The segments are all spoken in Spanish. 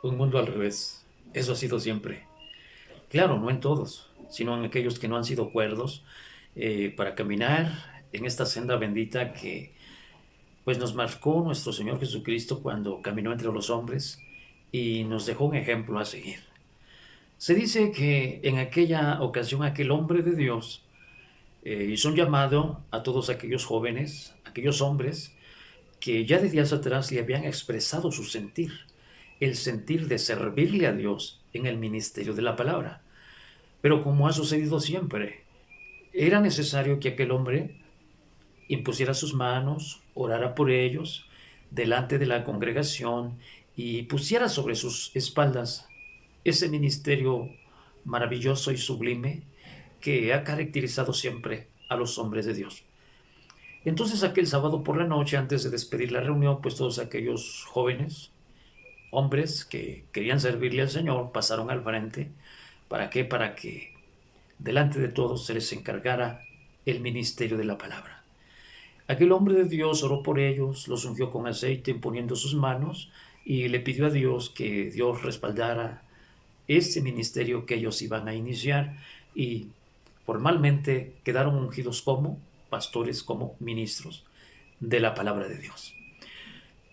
Un mundo al revés. Eso ha sido siempre. Claro, no en todos, sino en aquellos que no han sido cuerdos para caminar en esta senda bendita que pues nos marcó nuestro Señor Jesucristo cuando caminó entre los hombres y nos dejó un ejemplo a seguir. Se dice que en aquella ocasión aquel hombre de Dios hizo un llamado a todos aquellos jóvenes, aquellos hombres que ya de días atrás le habían expresado su sentir, el sentir de servirle a Dios en el ministerio de la palabra. Pero como ha sucedido siempre, era necesario que aquel hombre impusiera sus manos, orara por ellos delante de la congregación y pusiera sobre sus espaldas ese ministerio maravilloso y sublime que ha caracterizado siempre a los hombres de Dios. Entonces aquel sábado por la noche, antes de despedir la reunión, pues todos aquellos jóvenes, hombres que querían servirle al Señor, pasaron al frente. ¿Para qué? Para que delante de todos se les encargara el ministerio de la palabra. Aquel hombre de Dios oró por ellos, los ungió con aceite imponiendo sus manos y le pidió a Dios que Dios respaldara ese ministerio que ellos iban a iniciar y formalmente quedaron ungidos como pastores, como ministros de la palabra de Dios.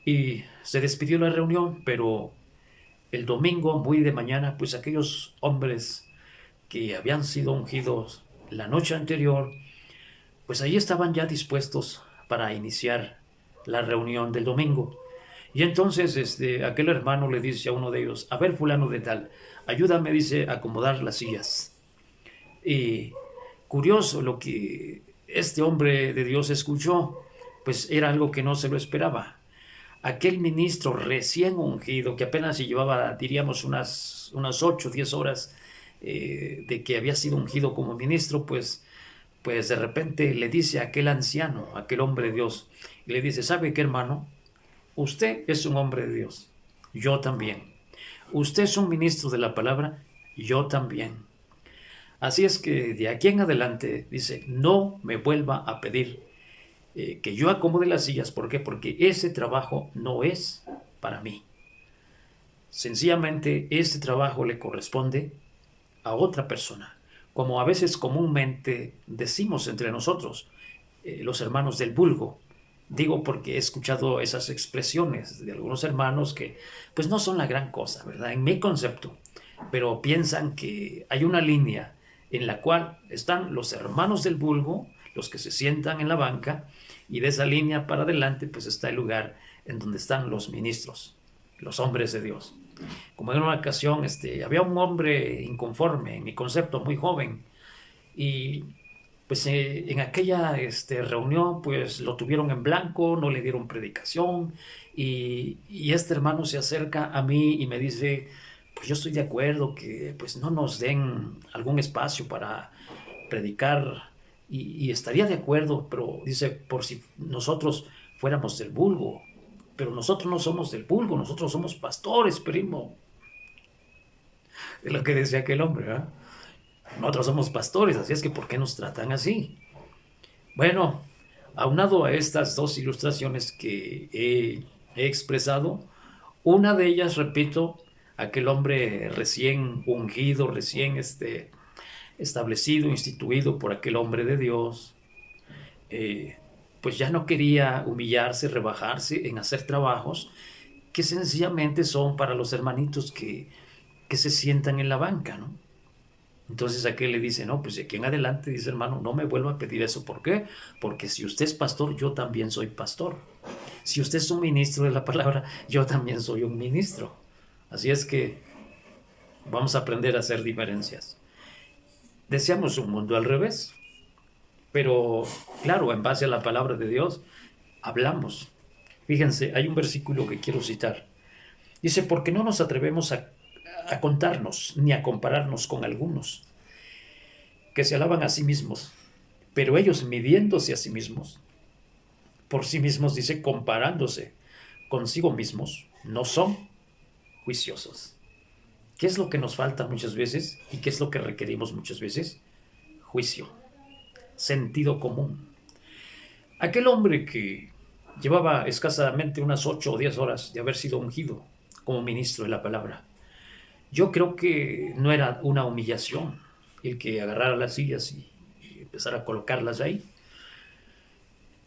Y se despidió la reunión, pero el domingo, muy de mañana, pues aquellos hombres que habían sido ungidos la noche anterior, pues ahí estaban ya dispuestos para iniciar la reunión del domingo. Y entonces aquel hermano le dice a uno de ellos, a ver, fulano de tal, ayúdame, dice, a acomodar las sillas. Y curioso lo que este hombre de Dios escuchó, pues era algo que no se lo esperaba. Aquel ministro recién ungido, que apenas se llevaba, diríamos, unas 8 o 10 horas de que había sido ungido como ministro, pues de repente le dice a aquel anciano, a aquel hombre de Dios, y le dice, ¿sabe qué, hermano? Usted es un hombre de Dios, yo también. Usted es un ministro de la palabra, yo también. Así es que de aquí en adelante, dice, no me vuelva a pedir que yo acomode las sillas. ¿Por qué? Porque ese trabajo no es para mí. Sencillamente, ese trabajo le corresponde a otra persona. Como a veces comúnmente decimos entre nosotros, los hermanos del vulgo. Digo porque he escuchado esas expresiones de algunos hermanos que pues no son la gran cosa, ¿verdad? En mi concepto, pero piensan que hay una línea en la cual están los hermanos del vulgo, los que se sientan en la banca, y de esa línea para adelante pues está el lugar en donde están los ministros, los hombres de Dios. Como en una ocasión había un hombre inconforme, en mi concepto, muy joven, y pues en aquella reunión pues lo tuvieron en blanco, no le dieron predicación y este hermano se acerca a mí y me dice, pues yo estoy de acuerdo que pues no nos den algún espacio para predicar y estaría de acuerdo, pero dice, por si nosotros fuéramos del vulgo, pero nosotros no somos del vulgo, nosotros somos pastores, primo. Es lo que decía aquel hombre, ¿verdad? Nosotros somos pastores, así es que ¿por qué nos tratan así? Bueno, aunado a estas dos ilustraciones que he expresado, una de ellas, repito, aquel hombre recién ungido, recién establecido, instituido por aquel hombre de Dios, eh, pues ya no quería humillarse, rebajarse en hacer trabajos que sencillamente son para los hermanitos que se sientan en la banca, ¿no? Entonces aquel le dice, no, pues de aquí en adelante, dice hermano, no me vuelva a pedir eso. ¿Por qué? Porque si usted es pastor, yo también soy pastor. Si usted es un ministro de la palabra, yo también soy un ministro. Así es que vamos a aprender a hacer diferencias. Deseamos un mundo al revés, pero claro, en base a la palabra de Dios, hablamos. Fíjense, hay un versículo que quiero citar. Dice, porque no nos atrevemos a contarnos ni a compararnos con algunos que se alaban a sí mismos, pero ellos midiéndose a sí mismos, por sí mismos, dice, comparándose consigo mismos, no son juiciosos. ¿Qué es lo que nos falta muchas veces y qué es lo que requerimos muchas veces? Juicio, sentido común. Aquel hombre que llevaba escasamente unas 8 o 10 horas de haber sido ungido como ministro de la palabra. Yo creo que no era una humillación el que agarrara las sillas y empezara a colocarlas ahí,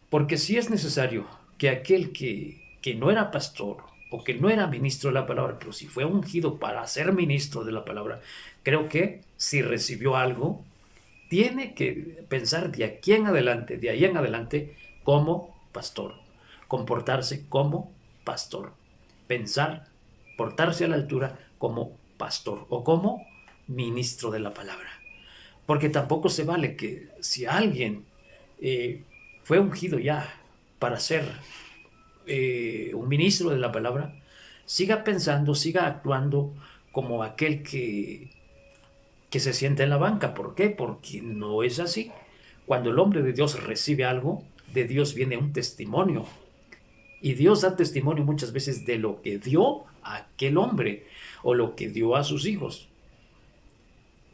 porque sí es necesario que aquel que no era pastor o que no era ministro de la palabra, pero si fue ungido para ser ministro de la palabra, creo que si recibió algo, tiene que pensar de ahí en adelante, como pastor, comportarse como pastor, pensar, portarse a la altura como pastor o como ministro de la palabra. Porque tampoco se vale que si alguien eh, fue ungido ya para ser un ministro de la palabra, siga pensando, siga actuando como aquel que se sienta en la banca. ¿Por qué? Porque no es así. Cuando el hombre de Dios recibe algo, de Dios viene un testimonio. Y Dios da testimonio muchas veces de lo que dio a aquel hombre o lo que dio a sus hijos.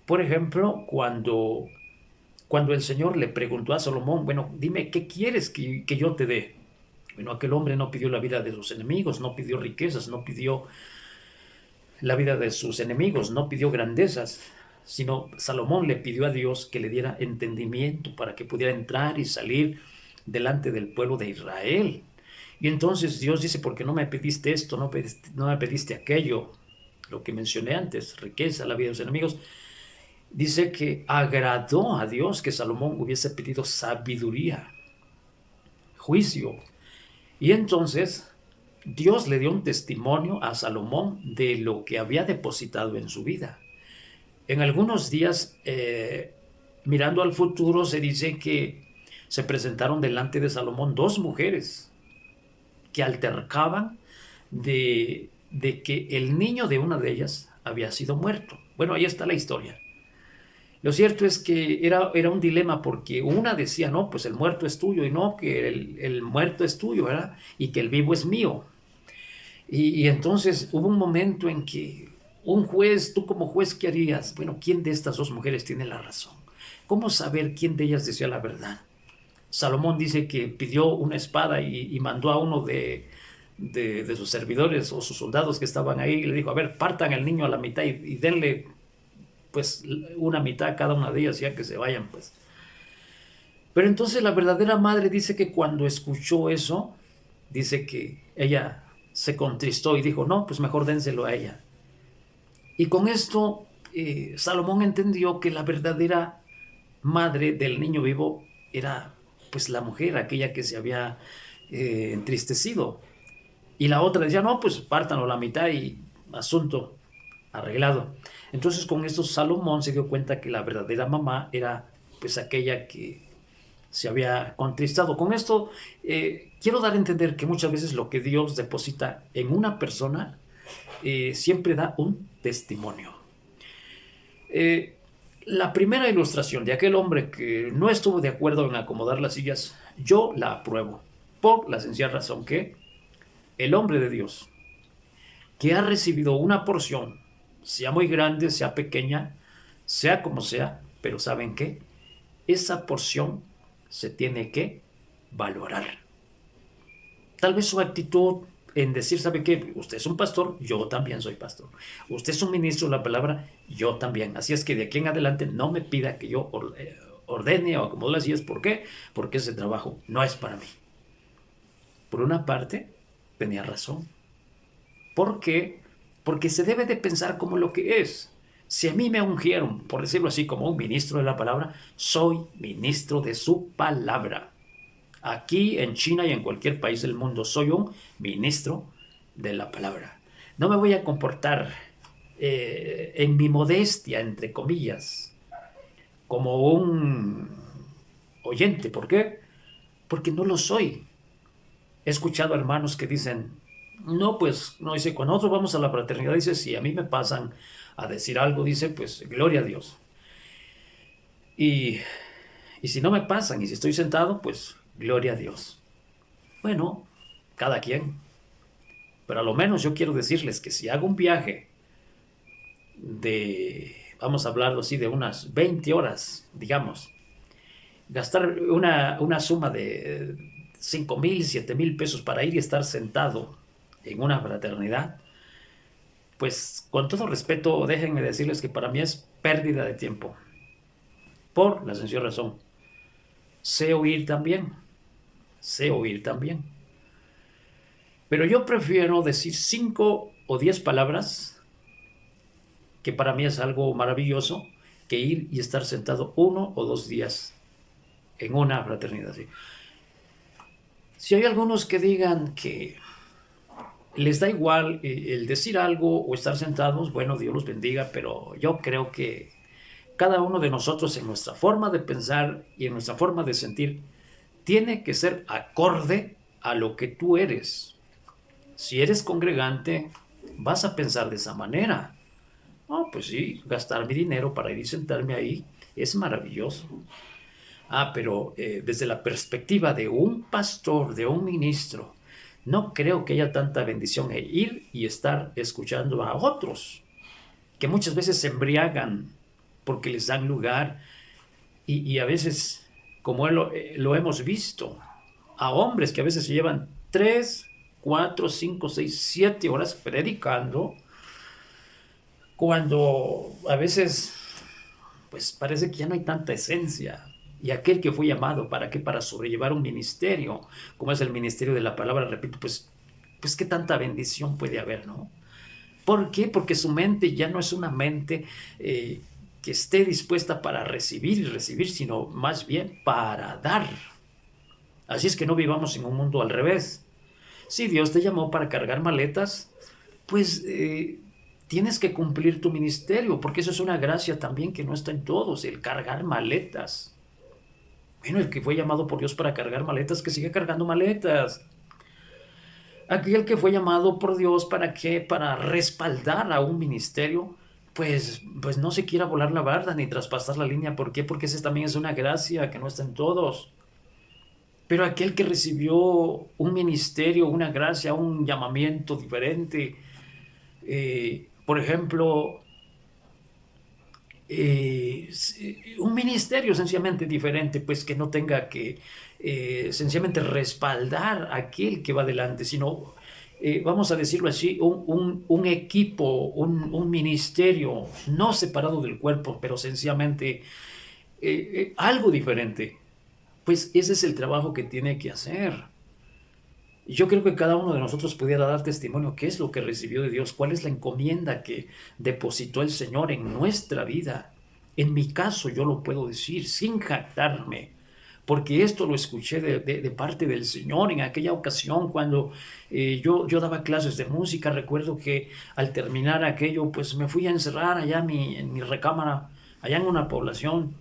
Por ejemplo, cuando el Señor le preguntó a Salomón, bueno, dime, ¿qué quieres que yo te dé? Bueno, aquel hombre no pidió la vida de sus enemigos, no pidió riquezas, no pidió la vida de sus enemigos, no pidió grandezas, sino Salomón le pidió a Dios que le diera entendimiento para que pudiera entrar y salir delante del pueblo de Israel. Y entonces Dios dice, ¿por qué no me pediste esto, no me pediste aquello? Lo que mencioné antes, riqueza, la vida de los enemigos. Dice que agradó a Dios que Salomón hubiese pedido sabiduría, juicio. Y entonces Dios le dio un testimonio a Salomón de lo que había depositado en su vida. En algunos días, mirando al futuro, se dice que se presentaron delante de Salomón dos mujeres que altercaban de que el niño de una de ellas había sido muerto. Bueno, ahí está la historia. Lo cierto es que era un dilema porque una decía, no, pues el muerto es tuyo, y no, que el muerto es tuyo, ¿verdad? Y que el vivo es mío. Y entonces hubo un momento en que un juez, tú como juez, ¿qué harías? Bueno, ¿quién de estas dos mujeres tiene la razón? ¿Cómo saber quién de ellas decía la verdad? Salomón dice que pidió una espada y mandó a uno de sus servidores o sus soldados que estaban ahí y le dijo, a ver, partan al niño a la mitad y denle pues una mitad a cada una de ellas ya que se vayan pues. Pero entonces la verdadera madre dice que cuando escuchó eso, dice que ella se contristó y dijo, no, pues mejor dénselo a ella. Y con esto Salomón entendió que la verdadera madre del niño vivo era pues la mujer, aquella que se había entristecido. Y la otra decía, no, pues pártanlo a la mitad y asunto arreglado. Entonces con esto Salomón se dio cuenta que la verdadera mamá era pues aquella que se había contristado. Con esto quiero dar a entender que muchas veces lo que Dios deposita en una persona siempre da un testimonio. La primera ilustración de aquel hombre que no estuvo de acuerdo en acomodar las sillas, yo la apruebo, por la sencilla razón que el hombre de Dios, que ha recibido una porción, sea muy grande, sea pequeña, sea como sea, pero ¿saben qué? Esa porción se tiene que valorar. Tal vez su actitud en decir, ¿sabe qué? Usted es un pastor, yo también soy pastor. Usted es un ministro de la palabra, yo también. Así es que de aquí en adelante no me pida que yo ordene o acomode las sillas. ¿Por qué? Porque ese trabajo no es para mí. Por una parte, tenía razón. ¿Por qué? Porque se debe de pensar como lo que es. Si a mí me ungieron, por decirlo así, como un ministro de la palabra, soy ministro de su palabra. Aquí en China y en cualquier país del mundo soy un ministro de la palabra. No me voy a comportar en mi modestia, entre comillas, como un oyente. ¿Por qué? Porque no lo soy. He escuchado hermanos que dicen, no, pues, no, dice, cuando nosotros vamos a la fraternidad, dice, si a mí me pasan a decir algo, dice, pues, gloria a Dios. Y, y si no me pasan, y si estoy sentado, pues, gloria a Dios. Bueno, cada quien. Pero a lo menos yo quiero decirles que si hago un viaje vamos a hablarlo así, de unas 20 horas, digamos, gastar una suma de 5,000, 7,000 pesos para ir y estar sentado en una fraternidad, pues con todo respeto, déjenme decirles que para mí es pérdida de tiempo. Por la sencilla razón, sé oír también, sé oír también. Pero yo prefiero decir 5 o 10 palabras, que para mí es algo maravilloso, que ir y estar sentado 1 o 2 días en una fraternidad así. Si hay algunos que digan que les da igual el decir algo o estar sentados, bueno, Dios los bendiga, pero yo creo que cada uno de nosotros en nuestra forma de pensar y en nuestra forma de sentir tiene que ser acorde a lo que tú eres. Si eres congregante, vas a pensar de esa manera. No, pues sí, gastar mi dinero para ir y sentarme ahí es maravilloso. Pero desde la perspectiva de un pastor, de un ministro, no creo que haya tanta bendición en ir y estar escuchando a otros, que muchas veces se embriagan porque les dan lugar y a veces, como lo hemos visto, a hombres que a veces se llevan 3, 4, 5, 6, 7 horas predicando, cuando a veces pues parece que ya no hay tanta esencia. Y aquel que fue llamado, ¿para qué? Para sobrellevar un ministerio, como es el ministerio de la palabra, repito, pues qué tanta bendición puede haber, ¿no? ¿Por qué? Porque su mente ya no es una mente que esté dispuesta para recibir y recibir, sino más bien para dar. Así es que no vivamos en un mundo al revés. Si Dios te llamó para cargar maletas, pues tienes que cumplir tu ministerio, porque eso es una gracia también que no está en todos, el cargar maletas. Bueno, el que fue llamado por Dios para cargar maletas, que siga cargando maletas. Aquel que fue llamado por Dios para qué, para respaldar a un ministerio, pues no se quiera volar la barda ni traspasar la línea. ¿Por qué? Porque esa también es una gracia que no está en todos. Pero aquel que recibió un ministerio, una gracia, un llamamiento diferente, por ejemplo, un ministerio sencillamente diferente, pues que no tenga que sencillamente respaldar a aquel que va adelante, sino, vamos a decirlo así, un equipo, un ministerio no separado del cuerpo, pero sencillamente algo diferente. Pues ese es el trabajo que tiene que hacer. Yo creo que cada uno de nosotros pudiera dar testimonio qué es lo que recibió de Dios, cuál es la encomienda que depositó el Señor en nuestra vida. En mi caso yo lo puedo decir sin jactarme, porque esto lo escuché de parte del Señor en aquella ocasión cuando yo daba clases de música. Recuerdo que al terminar aquello, pues me fui a encerrar allá en mi recámara, allá en una población.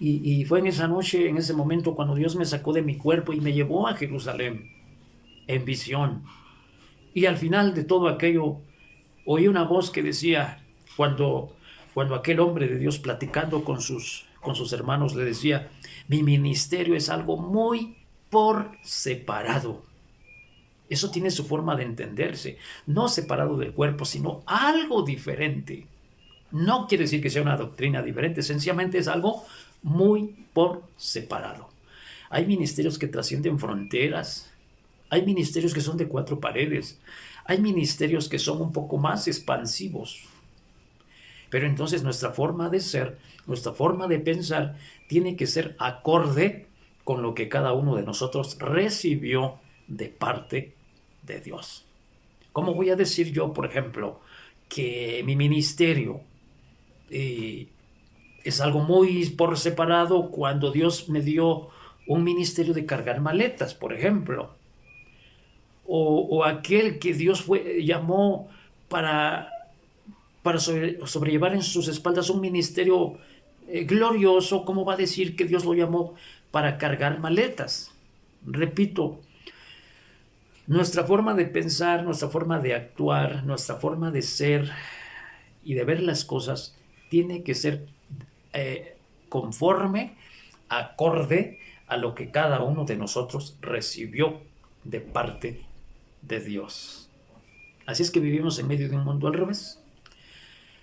Y fue en esa noche, en ese momento, cuando Dios me sacó de mi cuerpo y me llevó a Jerusalén en visión. Y al final de todo aquello, oí una voz que decía, cuando aquel hombre de Dios platicando con sus hermanos le decía, mi ministerio es algo muy por separado. Eso tiene su forma de entenderse, no separado del cuerpo, sino algo diferente. No quiere decir que sea una doctrina diferente, sencillamente es algo muy por separado. Hay ministerios que trascienden fronteras, hay ministerios que son de 4 paredes, hay ministerios que son un poco más expansivos. Pero entonces nuestra forma de ser, nuestra forma de pensar, tiene que ser acorde con lo que cada uno de nosotros recibió de parte de Dios. ¿Cómo voy a decir yo, por ejemplo, que mi ministerio es algo muy por separado cuando Dios me dio un ministerio de cargar maletas, por ejemplo? O aquel que Dios llamó para, para sobrellevar en sus espaldas un ministerio glorioso, ¿cómo va a decir que Dios lo llamó para cargar maletas? Repito, nuestra forma de pensar, nuestra forma de actuar, nuestra forma de ser y de ver las cosas tiene que ser conforme, acorde a lo que cada uno de nosotros recibió de parte de Dios. Así es que vivimos en medio de un mundo al revés.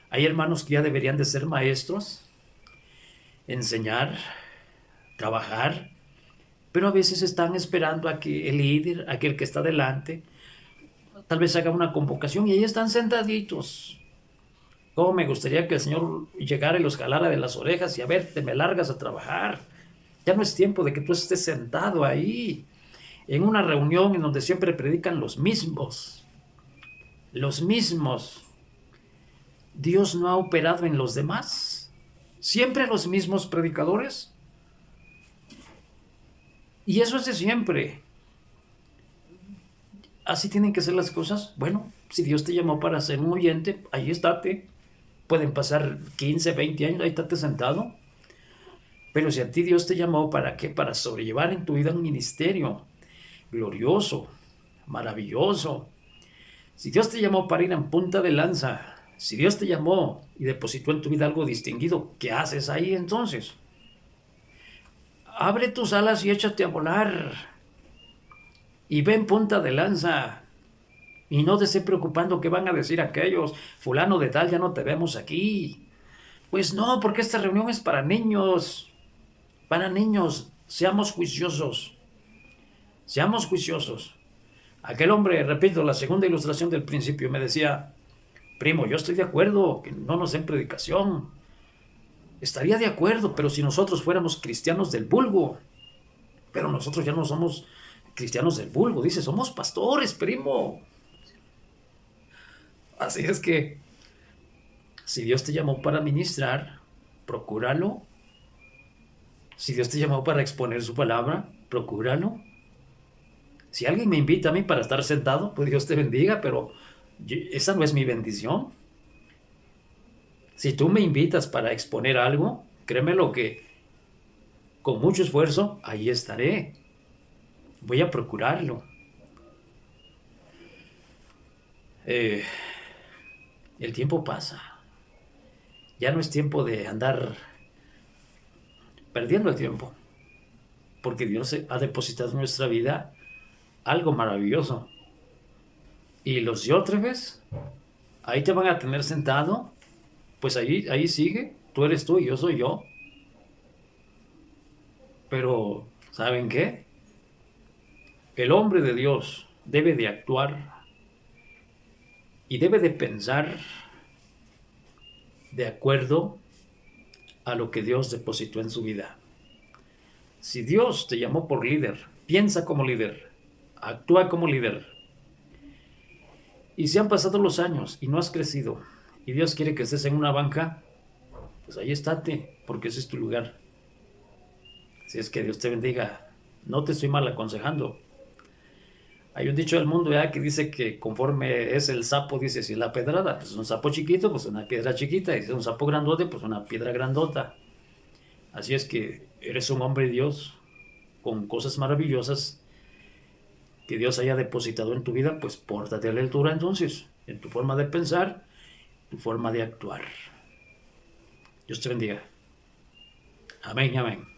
Hay hermanos que ya deberían de ser maestros, enseñar, trabajar, pero a veces están esperando a que el líder, aquel que está delante, tal vez haga una convocación y ahí están sentaditos. Cómo me gustaría que el Señor llegara y los jalara de las orejas y a ver, te me largas a trabajar. Ya no es tiempo de que tú estés sentado ahí en una reunión en donde siempre predican los mismos. Los mismos. Dios no ha operado en los demás. Siempre los mismos predicadores. Y eso es de siempre. Así tienen que ser las cosas. Bueno, si Dios te llamó para ser un oyente, ahí estate. Pueden pasar 15, 20 años, ahí estate sentado. Pero si a ti Dios te llamó, ¿para qué? Para sobrellevar en tu vida un ministerio glorioso, maravilloso. Si Dios te llamó para ir en punta de lanza, si Dios te llamó y depositó en tu vida algo distinguido, ¿qué haces ahí entonces? Abre tus alas y échate a volar. Y ve en punta de lanza. Y no te esté preocupando qué van a decir aquellos. Fulano de tal, ya no te vemos aquí. Pues no, porque esta reunión es para niños. Para niños, seamos juiciosos. Seamos juiciosos. Aquel hombre, repito, la segunda ilustración del principio me decía, primo, yo estoy de acuerdo que no nos den predicación. Estaría de acuerdo, pero si nosotros fuéramos cristianos del vulgo. Pero nosotros ya no somos cristianos del vulgo. Dice, somos pastores, primo. Así es que, si Dios te llamó para ministrar, procúralo. Si Dios te llamó para exponer su palabra, procúralo. Si alguien me invita a mí para estar sentado, pues Dios te bendiga, pero esa no es mi bendición. Si tú me invitas para exponer algo, créeme lo que con mucho esfuerzo, ahí estaré. Voy a procurarlo. El tiempo pasa. Ya no es tiempo de andar perdiendo el tiempo, porque Dios ha depositado en nuestra vida algo maravilloso. Y los diótrefes, ahí te van a tener sentado, pues ahí sigue, tú eres tú y yo soy yo. Pero, ¿saben qué? El hombre de Dios debe de actuar y debe de pensar de acuerdo a lo que Dios depositó en su vida. Si Dios te llamó por líder, piensa como líder, actúa como líder. Y si han pasado los años y no has crecido, y Dios quiere que estés en una banca, pues ahí estate, porque ese es tu lugar. Si es que Dios te bendiga, no te estoy mal aconsejando. Hay un dicho del mundo ya que dice que conforme es el sapo, dice, si la pedrada, pues un sapo chiquito, pues una piedra chiquita, y si es un sapo grandote, pues una piedra grandota. Así es que eres un hombre de Dios, con cosas maravillosas que Dios haya depositado en tu vida, pues pórtate a la altura entonces, en tu forma de pensar, tu forma de actuar. Dios te bendiga. Amén, amén.